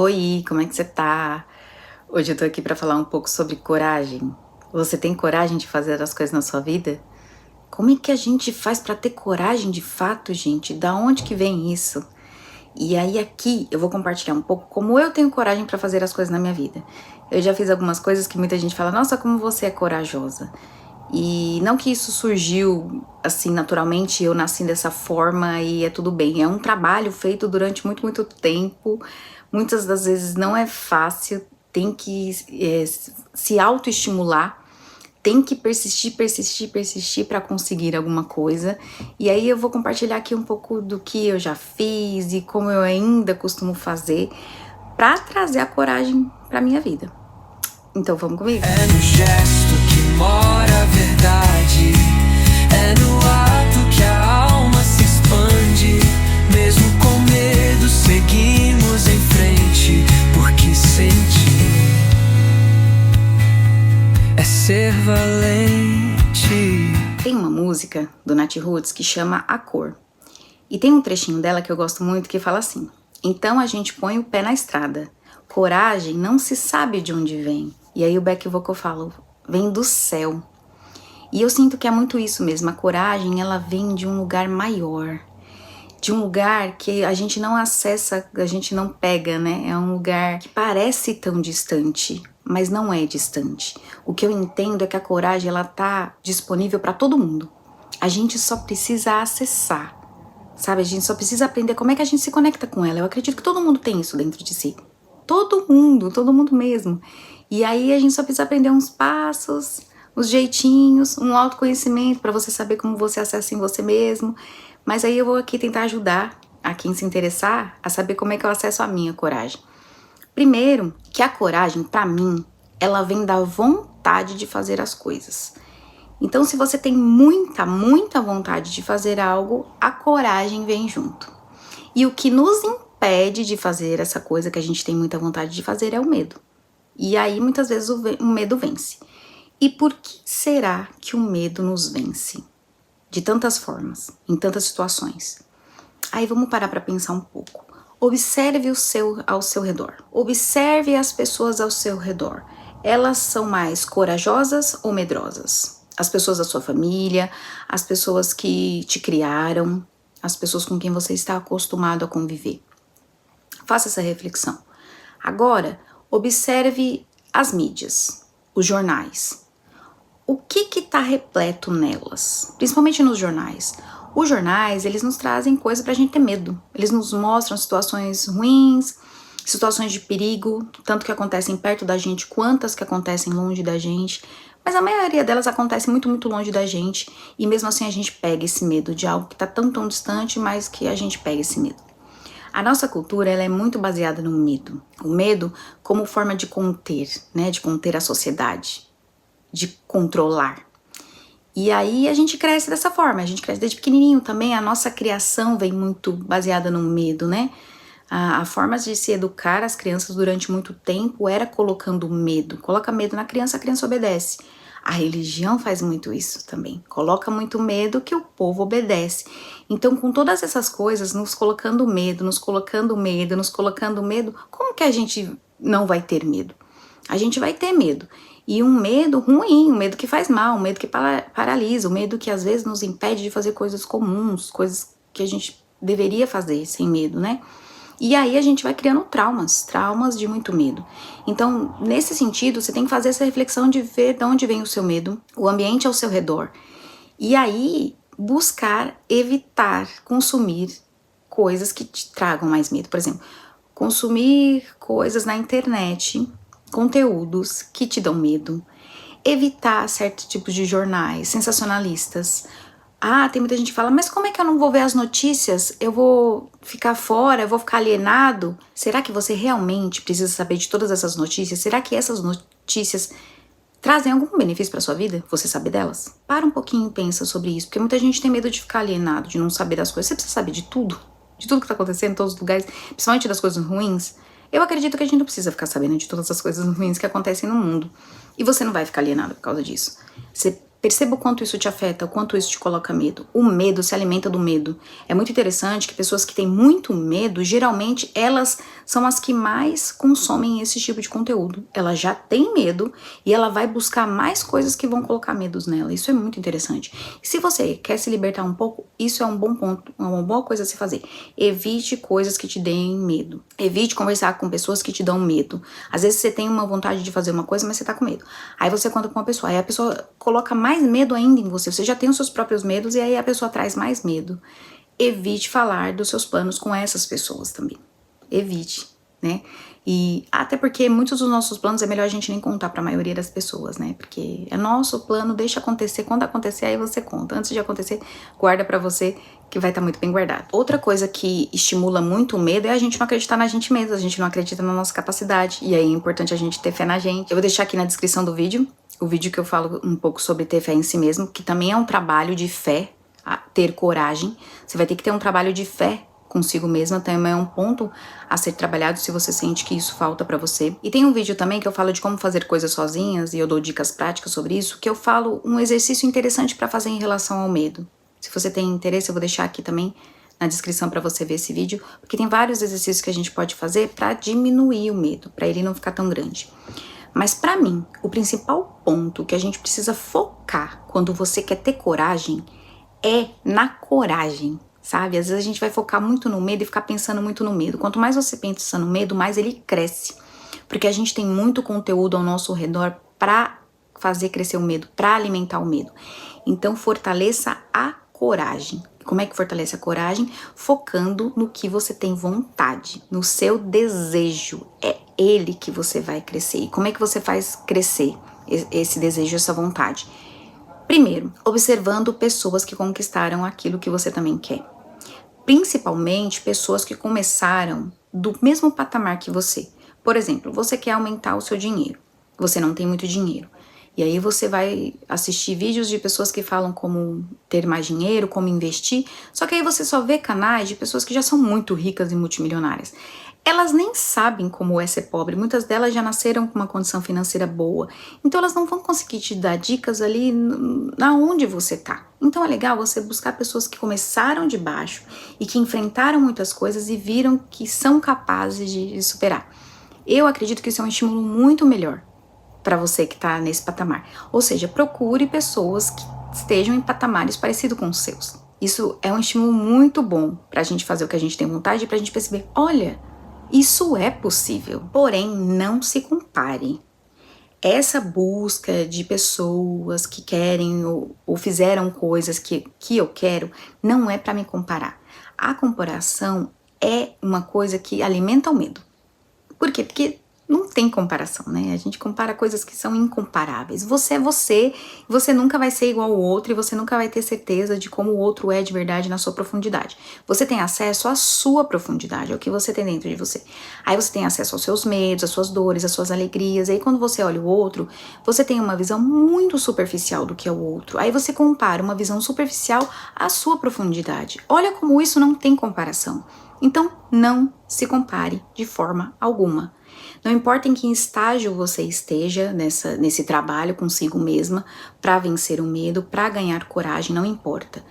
Oi, como é que você tá? Hoje eu tô aqui pra falar um pouco sobre coragem. Você tem coragem de fazer as coisas na sua vida? Como é que a gente faz pra ter coragem de fato, gente? Da onde que vem isso? E aí aqui eu vou compartilhar um pouco como eu tenho coragem pra fazer as coisas na minha vida. Eu já fiz algumas coisas que muita gente fala: "Nossa, como você é corajosa". E não que isso surgiu assim naturalmente, eu nasci dessa forma e é tudo bem. É um trabalho feito durante muito, muito tempo. Muitas das vezes não é fácil, tem que se autoestimular, tem que persistir, persistir, persistir para conseguir alguma coisa. E aí eu vou compartilhar aqui um pouco do que eu já fiz e como eu ainda costumo fazer para trazer a coragem para minha vida. Então vamos comigo? É no gesto que mora a verdade, é no ato que a alma se expande. Mesmo com medo, seguimos em frente, porque sentir é ser valente. Tem uma música do Nat Roots que chama A Cor. E tem um trechinho dela que eu gosto muito que fala assim: então a gente põe o pé na estrada. Coragem não se sabe de onde vem. E aí o back vocal fala: vem do céu. E eu sinto que é muito isso mesmo. A coragem, ela vem de um lugar maior. De um lugar que a gente não acessa, a gente não pega, né? É um lugar que parece tão distante, mas não é distante. O que eu entendo é que a coragem, ela tá disponível para todo mundo. A gente só precisa acessar, sabe? A gente só precisa aprender como é que a gente se conecta com ela. Eu acredito que todo mundo tem isso dentro de si. Todo mundo mesmo. E aí a gente só precisa aprender uns passos, uns jeitinhos, um autoconhecimento para você saber como você acessa em você mesmo. Mas aí eu vou aqui tentar ajudar a quem se interessar a saber como é que eu acesso a minha coragem. Primeiro, que a coragem, para mim, ela vem da vontade de fazer as coisas. Então, se você tem muita, muita vontade de fazer algo, a coragem vem junto. E o que nos impede de fazer essa coisa que a gente tem muita vontade de fazer é o medo. E aí, muitas vezes, o medo vence. E por que será que o medo nos vence? De tantas formas, em tantas situações. Aí vamos parar para pensar um pouco. Observe ao seu redor. Observe as pessoas ao seu redor. Elas são mais corajosas ou medrosas? As pessoas da sua família, as pessoas que te criaram, as pessoas com quem você está acostumado a conviver. Faça essa reflexão. Agora, observe as mídias, os jornais. O que está repleto nelas? Principalmente nos jornais. Os jornais, eles nos trazem coisa pra gente ter medo. Eles nos mostram situações ruins, situações de perigo, tanto que acontecem perto da gente, quantas que acontecem longe da gente. Mas a maioria delas acontece muito, muito longe da gente. E mesmo assim a gente pega esse medo de algo que tá tão, tão distante, mas que a gente pega esse medo. A nossa cultura, ela é muito baseada no medo. O medo como forma de conter, né? De conter a sociedade, de controlar. E aí a gente cresce dessa forma, a gente cresce desde pequenininho também, a nossa criação vem muito baseada no medo, né? A forma de se educar as crianças durante muito tempo era colocando medo. Coloca medo na criança, a criança obedece. A religião faz muito isso também. Coloca muito medo que o povo obedece. Então, com todas essas coisas, nos colocando medo, nos colocando medo, nos colocando medo, como que a gente não vai ter medo? A gente vai ter medo. E um medo ruim, um medo que faz mal, um medo que paralisa, um medo que às vezes nos impede de fazer coisas comuns, coisas que a gente deveria fazer sem medo, né? E aí a gente vai criando traumas de muito medo. Então, nesse sentido, você tem que fazer essa reflexão de ver de onde vem o seu medo, o ambiente ao seu redor. E aí, buscar evitar consumir coisas que te tragam mais medo. Por exemplo, consumir coisas na internet, conteúdos que te dão medo, evitar certos tipos de jornais sensacionalistas. Tem muita gente que fala, mas como é que eu não vou ver as notícias? Eu vou ficar fora, eu vou ficar alienado? Será que você realmente precisa saber de todas essas notícias? Será que essas notícias trazem algum benefício para sua vida? Você sabe delas? Para um pouquinho e pensa sobre isso, porque muita gente tem medo de ficar alienado, de não saber das coisas. Você precisa saber de tudo que tá acontecendo em todos os lugares, principalmente das coisas ruins. Eu acredito que a gente não precisa ficar sabendo de todas as coisas ruins que acontecem no mundo. E você não vai ficar alienado por causa disso. Você Perceba o quanto isso te afeta, o quanto isso te coloca medo. O medo se alimenta do medo. É muito interessante que pessoas que têm muito medo, geralmente elas são as que mais consomem esse tipo de conteúdo. Ela já tem medo e ela vai buscar mais coisas que vão colocar medos nela. Isso é muito interessante. E se você quer se libertar um pouco, isso é um bom ponto, é uma boa coisa a se fazer. Evite coisas que te deem medo. Evite conversar com pessoas que te dão medo. Às vezes você tem uma vontade de fazer uma coisa, mas você tá com medo. Aí você conta com uma pessoa, aí a pessoa coloca mais medo ainda em você. Você já tem os seus próprios medos e aí a pessoa traz mais medo. Evite falar dos seus planos com essas pessoas também. Evite, né? E até porque muitos dos nossos planos é melhor a gente nem contar para a maioria das pessoas, né? Porque é nosso plano, deixa acontecer. Quando acontecer, aí você conta. Antes de acontecer, guarda para você, que vai estar muito bem guardado. Outra coisa que estimula muito o medo é a gente não acreditar na gente mesmo, a gente não acredita na nossa capacidade. E aí é importante a gente ter fé na gente. Eu vou deixar aqui na descrição do vídeo o vídeo que eu falo um pouco sobre ter fé em si mesmo, que também é um trabalho de fé, ter coragem. Você vai ter que ter um trabalho de fé consigo mesma, também é um ponto a ser trabalhado se você sente que isso falta pra você. E tem um vídeo também que eu falo de como fazer coisas sozinhas, e eu dou dicas práticas sobre isso, que eu falo um exercício interessante pra fazer em relação ao medo. Se você tem interesse, eu vou deixar aqui também na descrição pra você ver esse vídeo, porque tem vários exercícios que a gente pode fazer pra diminuir o medo, pra ele não ficar tão grande. Mas pra mim, o principal ponto que a gente precisa focar quando você quer ter coragem é na coragem, sabe? Às vezes a gente vai focar muito no medo e ficar pensando muito no medo. Quanto mais você pensa no medo, mais ele cresce. Porque a gente tem muito conteúdo ao nosso redor pra fazer crescer o medo, pra alimentar o medo. Então fortaleça a coragem. Como é que fortalece a coragem? Focando no que você tem vontade, no seu desejo. É ele que você vai crescer. E como é que você faz crescer esse desejo, essa vontade? Primeiro, observando pessoas que conquistaram aquilo que você também quer. Principalmente pessoas que começaram do mesmo patamar que você. Por exemplo, você quer aumentar o seu dinheiro. Você não tem muito dinheiro. E aí você vai assistir vídeos de pessoas que falam como ter mais dinheiro, como investir, só que aí você só vê canais de pessoas que já são muito ricas e multimilionárias. Elas nem sabem como é ser pobre, muitas delas já nasceram com uma condição financeira boa, então elas não vão conseguir te dar dicas ali na onde você tá. Então é legal você buscar pessoas que começaram de baixo e que enfrentaram muitas coisas e viram que são capazes de superar. Eu acredito que isso é um estímulo muito melhor para você que está nesse patamar. Ou seja, procure pessoas que estejam em patamares parecidos com os seus. Isso é um estímulo muito bom para a gente fazer o que a gente tem vontade e para a gente perceber, olha, isso é possível. Porém, não se compare. Essa busca de pessoas que querem ou fizeram coisas que eu quero, não é para me comparar. A comparação é uma coisa que alimenta o medo. Por quê? Porque não tem comparação, né? A gente compara coisas que são incomparáveis. Você é você, você nunca vai ser igual ao outro e você nunca vai ter certeza de como o outro é de verdade na sua profundidade. Você tem acesso à sua profundidade, ao que você tem dentro de você. Aí você tem acesso aos seus medos, às suas dores, às suas alegrias. Aí quando você olha o outro, você tem uma visão muito superficial do que é o outro. Aí você compara uma visão superficial à sua profundidade. Olha como isso não tem comparação. Então, não se compare de forma alguma. Não importa em que estágio você esteja nesse trabalho consigo mesma para vencer o medo, para ganhar coragem, não importa.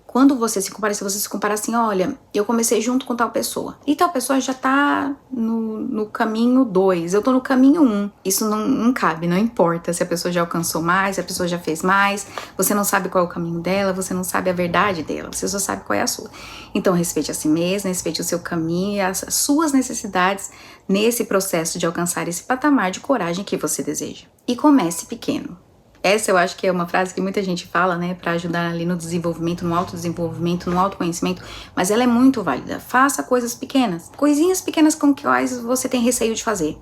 Quando você se compara, se você se compara assim, olha, eu comecei junto com tal pessoa, e tal pessoa já tá no caminho 2, eu tô no caminho 1. Isso não cabe, não importa se a pessoa já alcançou mais, se a pessoa já fez mais, você não sabe qual é o caminho dela, você não sabe a verdade dela, você só sabe qual é a sua. Então respeite a si mesma, respeite o seu caminho e as suas necessidades nesse processo de alcançar esse patamar de coragem que você deseja. E comece pequeno. Essa eu acho que é uma frase que muita gente fala, né, para ajudar ali no desenvolvimento, no autodesenvolvimento, no autoconhecimento, mas ela é muito válida. Faça coisas pequenas, coisinhas pequenas com que quais você tem receio de fazer.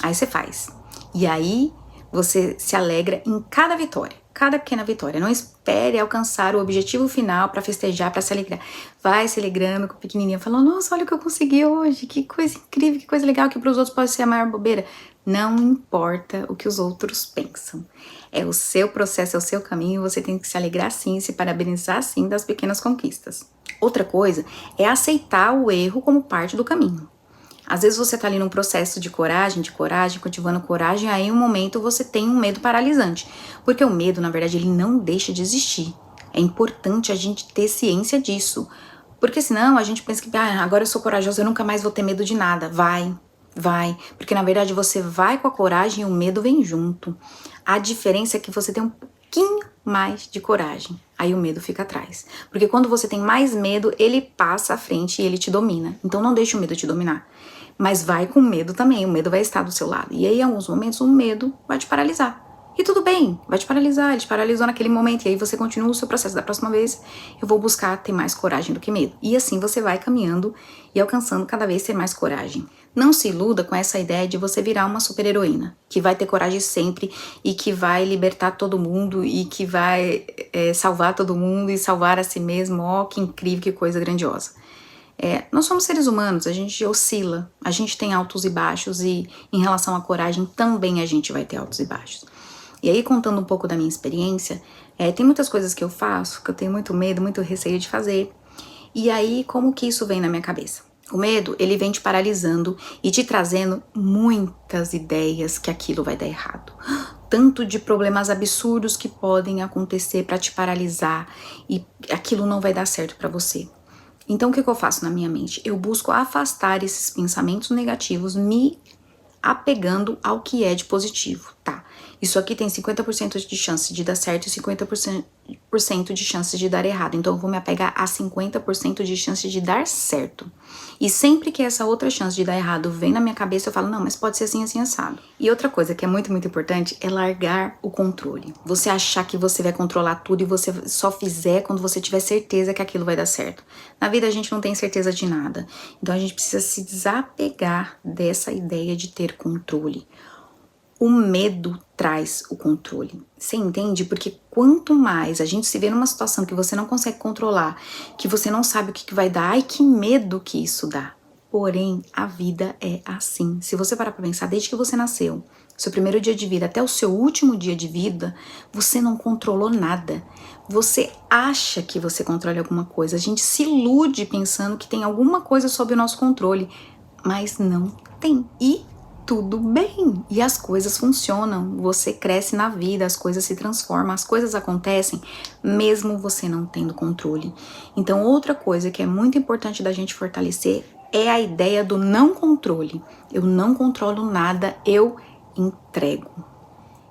Aí você faz. E aí você se alegra em cada vitória, cada pequena vitória. Não espere alcançar o objetivo final para festejar, para se alegrar. Vai se alegrando com o pequenininho, falando, nossa, olha o que eu consegui hoje, que coisa incrível, que coisa legal, que para os outros pode ser a maior bobeira. Não importa o que os outros pensam. É o seu processo, é o seu caminho, você tem que se alegrar sim, se parabenizar sim das pequenas conquistas. Outra coisa é aceitar o erro como parte do caminho. Às vezes você tá ali num processo de coragem, cultivando coragem, aí em um momento você tem um medo paralisante. Porque o medo, na verdade, ele não deixa de existir. É importante a gente ter ciência disso. Porque senão a gente pensa que, agora eu sou corajosa, eu nunca mais vou ter medo de nada. Vai. Porque na verdade você vai com a coragem e o medo vem junto. A diferença é que você tem um pouquinho mais de coragem. Aí o medo fica atrás. Porque quando você tem mais medo, ele passa à frente e ele te domina. Então não deixe o medo te dominar. Mas vai com medo também, o medo vai estar do seu lado. E aí, em alguns momentos, o medo vai te paralisar. E tudo bem, vai te paralisar, ele te paralisou naquele momento. E aí você continua o seu processo. Da próxima vez, eu vou buscar ter mais coragem do que medo. E assim você vai caminhando e alcançando cada vez ter mais coragem. Não se iluda com essa ideia de você virar uma super-heroína, que vai ter coragem sempre e que vai libertar todo mundo e que vai salvar todo mundo e salvar a si mesmo. Ó, que incrível, que coisa grandiosa. Nós somos seres humanos, a gente oscila, a gente tem altos e baixos e em relação à coragem também a gente vai ter altos e baixos. E aí, contando um pouco da minha experiência, tem muitas coisas que eu faço que eu tenho muito medo, muito receio de fazer. E aí, como que isso vem na minha cabeça? O medo, ele vem te paralisando e te trazendo muitas ideias que aquilo vai dar errado. Tanto de problemas absurdos que podem acontecer para te paralisar e aquilo não vai dar certo para você. Então, o que eu faço na minha mente? Eu busco afastar esses pensamentos negativos, me apegando ao que é de positivo, tá? Isso aqui tem 50% de chance de dar certo e 50% de chance de dar errado. Então, eu vou me apegar a 50% de chance de dar certo. E sempre que essa outra chance de dar errado vem na minha cabeça, eu falo, não, mas pode ser assim, assim, assado. E outra coisa que é muito, muito importante é largar o controle. Você achar que você vai controlar tudo e você só fizer quando você tiver certeza que aquilo vai dar certo. Na vida a gente não tem certeza de nada. Então, a gente precisa se desapegar dessa ideia de ter controle. O medo traz o controle. Você entende? Porque quanto mais a gente se vê numa situação que você não consegue controlar, que você não sabe o que vai dar, ai que medo que isso dá. Porém, a vida é assim. Se você parar pra pensar, desde que você nasceu, seu primeiro dia de vida até o seu último dia de vida, você não controlou nada. Você acha que você controla alguma coisa. A gente se ilude pensando que tem alguma coisa sob o nosso controle, mas não tem. E tudo bem, e as coisas funcionam, você cresce na vida, as coisas se transformam, as coisas acontecem, mesmo você não tendo controle. Então, outra coisa que é muito importante da gente fortalecer é a ideia do não controle. Eu não controlo nada, eu entrego.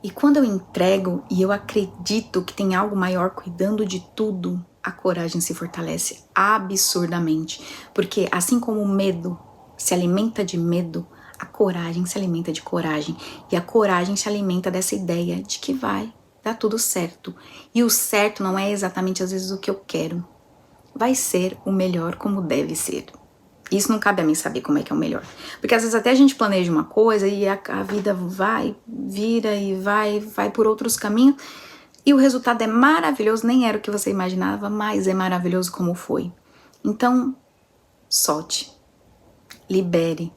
E quando eu entrego e eu acredito que tem algo maior cuidando de tudo, a coragem se fortalece absurdamente, porque assim como o medo se alimenta de medo, a coragem se alimenta de coragem. E a coragem se alimenta dessa ideia de que vai dar tudo certo. E o certo não é exatamente às vezes o que eu quero. Vai ser o melhor como deve ser. Isso não cabe a mim saber como é que é o melhor. Porque às vezes até a gente planeja uma coisa e a vida vai, vira e vai por outros caminhos. E o resultado é maravilhoso, nem era o que você imaginava, mas é maravilhoso como foi. Então, solte. Libere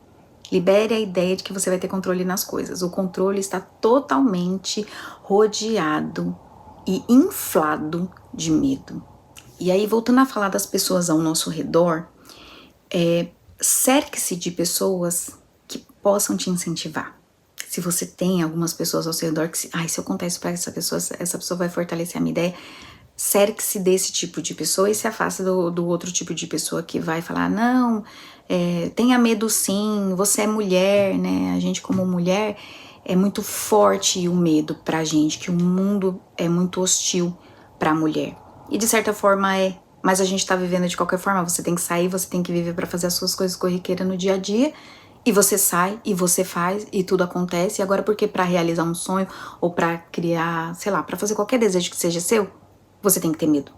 a ideia de que você vai ter controle nas coisas. O controle está totalmente rodeado e inflado de medo. E aí, voltando a falar das pessoas ao nosso redor, cerque-se de pessoas que possam te incentivar. Se você tem algumas pessoas ao seu redor que, se eu contar isso para essa pessoa vai fortalecer a minha ideia, cerque-se desse tipo de pessoa e se afasta do outro tipo de pessoa que vai falar, não, tenha medo sim, você é mulher, né? A gente como mulher é muito forte o medo pra gente, que o mundo é muito hostil pra mulher. E de certa forma mas a gente tá vivendo de qualquer forma, você tem que sair, você tem que viver pra fazer as suas coisas corriqueiras no dia a dia, e você sai, e você faz, e tudo acontece, e agora porque pra realizar um sonho, ou pra criar, sei lá, pra fazer qualquer desejo que seja seu, você tem que ter medo,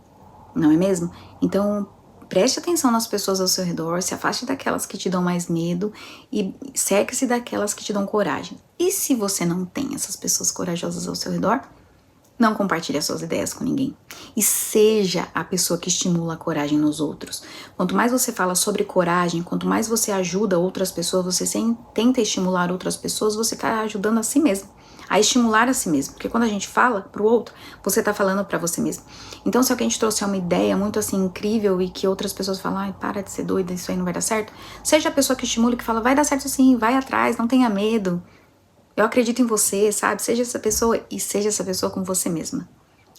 não é mesmo? Então, preste atenção nas pessoas ao seu redor, se afaste daquelas que te dão mais medo e cerque-se daquelas que te dão coragem. E se você não tem essas pessoas corajosas ao seu redor, não compartilhe as suas ideias com ninguém. E seja a pessoa que estimula a coragem nos outros. Quanto mais você fala sobre coragem, quanto mais você ajuda outras pessoas, você tenta estimular outras pessoas, você está ajudando a si mesmo a estimular a si mesmo. Porque quando a gente fala pro outro, você tá falando pra você mesmo. Então, se alguém te trouxer uma ideia muito assim incrível e que outras pessoas falam, ai, para de ser doida, isso aí não vai dar certo, seja a pessoa que estimula e que fala, vai dar certo sim, vai atrás, não tenha medo. Eu acredito em você, sabe? Seja essa pessoa e seja essa pessoa com você mesma.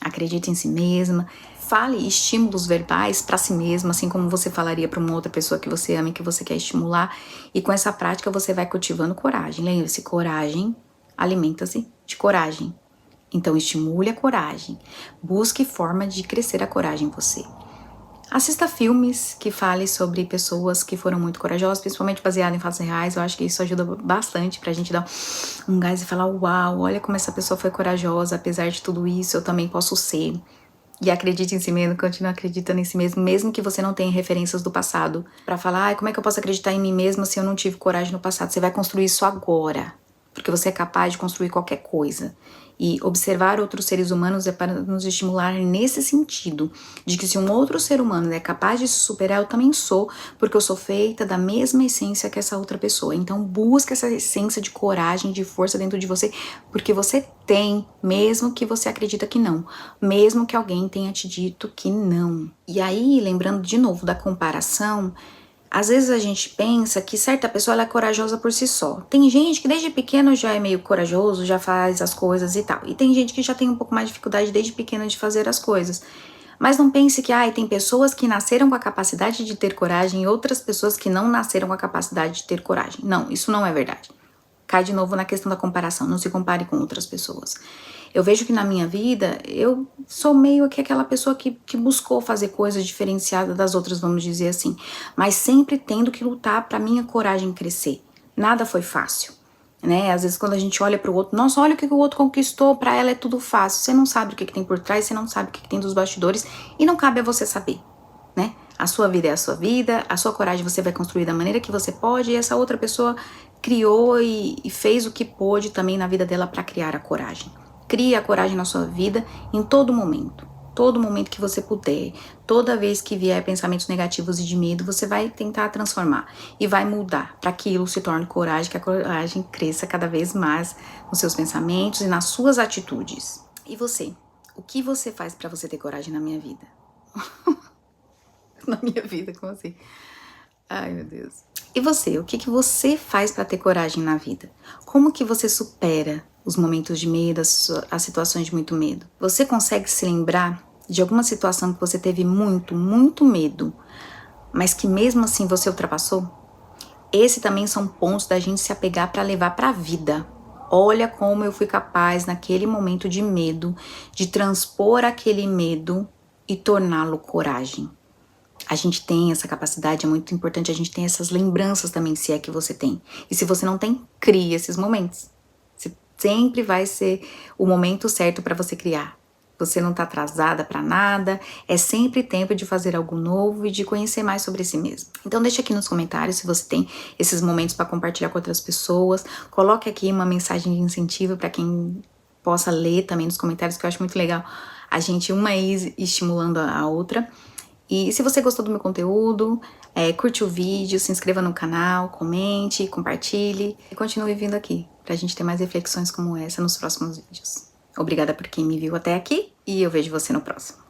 Acredite em si mesma. Fale estímulos verbais pra si mesma, assim como você falaria pra uma outra pessoa que você ama e que você quer estimular. E com essa prática você vai cultivando coragem. Lembre-se, coragem alimenta-se de coragem. Então estimule a coragem. Busque forma de crescer a coragem em você. Assista filmes que falem sobre pessoas que foram muito corajosas, principalmente baseado em fatos reais. Eu acho que isso ajuda bastante pra gente dar um gás e falar, uau, olha como essa pessoa foi corajosa, apesar de tudo isso, eu também posso ser. E acredite em si mesmo, continue acreditando em si mesmo, mesmo que você não tenha referências do passado. Pra falar, ai, como é que eu posso acreditar em mim mesma se eu não tive coragem no passado? Você vai construir isso agora, porque você é capaz de construir qualquer coisa. E observar outros seres humanos é para nos estimular nesse sentido, de que se um outro ser humano é capaz de se superar, eu também sou, porque eu sou feita da mesma essência que essa outra pessoa. Então busca essa essência de coragem, de força dentro de você, porque você tem, mesmo que você acredita que não, mesmo que alguém tenha te dito que não. E aí, lembrando de novo da comparação, às vezes a gente pensa que certa pessoa ela é corajosa por si só. Tem gente que desde pequeno já é meio corajoso, já faz as coisas e tal. E tem gente que já tem um pouco mais de dificuldade desde pequena de fazer as coisas. Mas não pense que tem pessoas que nasceram com a capacidade de ter coragem e outras pessoas que não nasceram com a capacidade de ter coragem. Não, isso não é verdade. Cai de novo na questão da comparação, não se compare com outras pessoas. Eu vejo que na minha vida, eu sou meio que aquela pessoa que buscou fazer coisas diferenciadas das outras, vamos dizer assim. Mas sempre tendo que lutar pra minha coragem crescer. Nada foi fácil, né? Às vezes quando a gente olha pro outro, nossa, olha o que o outro conquistou, pra ela é tudo fácil. Você não sabe o que tem por trás, você não sabe o que tem dos bastidores e não cabe a você saber, né? A sua vida é a sua vida, a sua coragem você vai construir da maneira que você pode e essa outra pessoa criou e fez o que pôde também na vida dela pra criar a coragem. Crie a coragem na sua vida em todo momento que você puder. Toda vez que vier pensamentos negativos e de medo, você vai tentar transformar e vai mudar para que aquilo se torne coragem, que a coragem cresça cada vez mais nos seus pensamentos e nas suas atitudes. E você? O que você faz para você ter coragem na minha vida? Na minha vida, como assim? Ai, meu Deus. E você? O que você faz para ter coragem na vida? Como que você supera os momentos de medo, as situações de muito medo? Você consegue se lembrar de alguma situação que você teve muito, muito medo, mas que mesmo assim você ultrapassou? Esse também são pontos da gente se apegar para levar para a vida. Olha como eu fui capaz naquele momento de medo, de transpor aquele medo e torná-lo coragem. A gente tem essa capacidade, é muito importante a gente ter essas lembranças também, se é que você tem. E se você não tem, crie esses momentos. Sempre vai ser o momento certo para você criar. Você não tá atrasada para nada, é sempre tempo de fazer algo novo e de conhecer mais sobre si mesmo. Então deixa aqui nos comentários se você tem esses momentos para compartilhar com outras pessoas. Coloque aqui uma mensagem de incentivo para quem possa ler também nos comentários, que eu acho muito legal a gente uma ir estimulando a outra. E se você gostou do meu conteúdo, curte o vídeo, se inscreva no canal, comente, compartilhe e continue vindo aqui pra gente ter mais reflexões como essa nos próximos vídeos. Obrigada por quem me viu até aqui e eu vejo você no próximo.